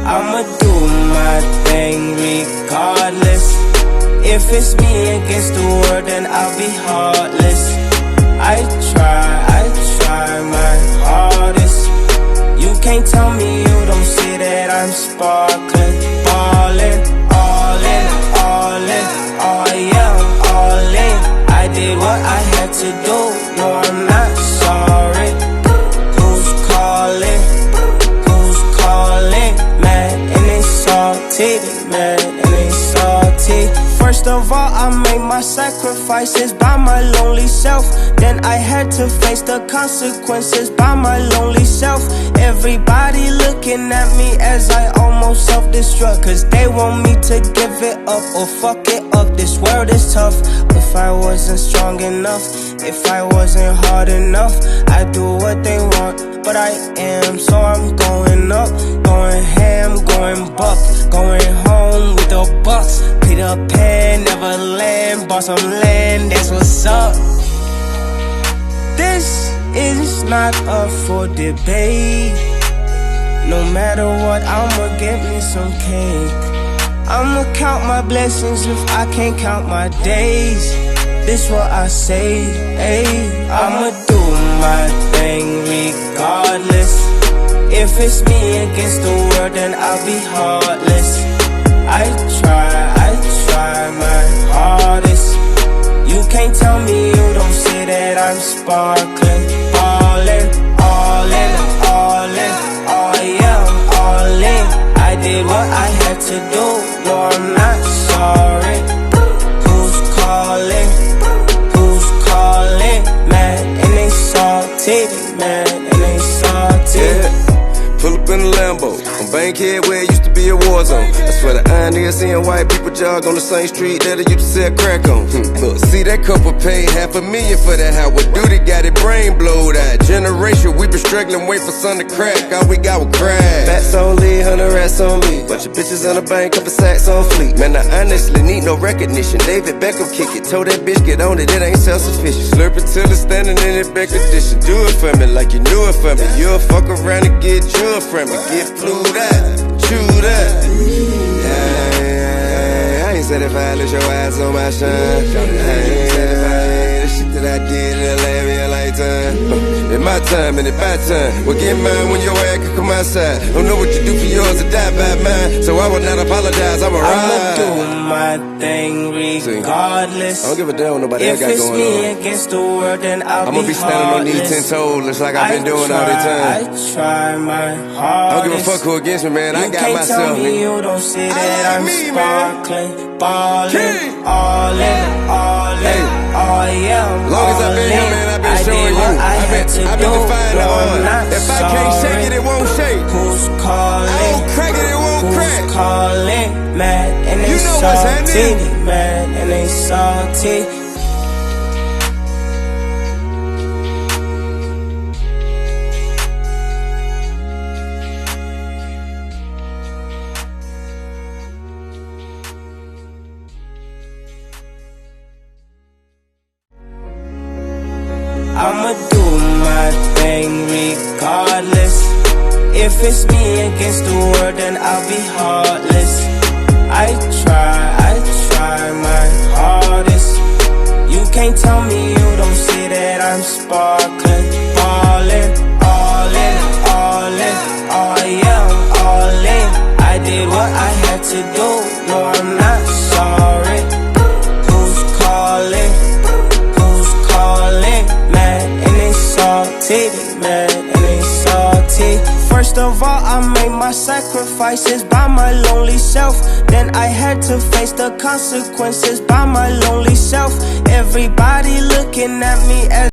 I'ma do my thing regardless. If it's me against the world, then I'll be heartless. I try my hardest. You can't tell me you don't see that I'm sparkling, ballin', all in, oh yeah, I'm all in. I did what I had to do, no I'm not sorry. Who's calling, mad and they salty, mad and they salty. First of all, I made my sacrifices by my lonely self. Then I had to face the consequences by my lonely self. Everybody looking at me as I almost self-destruct, cause they want me to give it up or fuck it up. This world is tough. If I wasn't strong enough, if I wasn't hard enough, I'd do what they want, but I am. So I'm going up, going ham, going buck, going home with the bucks. Peter Pan, Neverland, bought some land, that's what's up. This is not up for debate. No matter what, I'ma get me some cake. I'ma count my blessings if I can't count my days. This what I say, ayy. I'ma do my thing regardless. If it's me against the world, then I'll be heartless. I try my hardest. You can't tell me you don't see that I'm sparkling, ballin', all in, oh yeah, I'm all in. I did what I had to do, no I'm not sorry. Who's calling, mad and they salty, mad and they salty. Yeah, pull up in a Lambo, on Bankhead where it used to be a war zone. I swear the irony of seeing white people jog on the same street that I used to sell crack on. Look, see that couple paid $500,000 for that house. What duty got it brain blowed out. Generation, we been struggling, wait for something to crack. All we got was crack. Bats on lead, 100 rats on me. Bunch of bitches on the bank, couple sacks on fleet. Man, I honestly need no recognition. David Beckham kick it, told that bitch get on it, it ain't self-sufficient. Slurp it till it's standing in its back condition. Do it for me like you knew it for me. You'll fuck around and get you from me. Get flued out, chewed up. Yeah, I ain't satisfied, let your eyes on my shine. I ain't satisfied, the shit that I did in last me a lifetime. It's my time and it's my time. Well, get mine when your ass can come outside. Don't know what you do for yours or die by mine, so I will not apologize, I'ma ride. I'ma do my thing regardless. I don't give a damn what nobody else got going on. If it's me against the world, then I'ma be standing on these 10 toes, just like I've been doing all the time. I try my hardest. I don't give a fuck who against me, man. I got myself. You can't tell me you don't see that I'm sparkling, ballin', all in, oh yeah, I'm long as I've been here, man, I've been showing you. I've been defying the odds. If I can't shake it, it won't shake. Who's calling? I won't crack it, it won't crack. Who's calling? Mad and they salty, mad and they salty. I'ma do my thing regardless. If it's me against the world, then I'll be heartless. I try my hardest. You can't tell me you don't see that I'm sparkling, ballin', all in, oh yeah, I'm all in. I did what I had to do, no I'm not sorry. Who's calling, mad and they salty, mad and they salty. First of all, I made my sacrifices by my lonely self. Then I had to face the consequences by my lonely self. Everybody looking at me as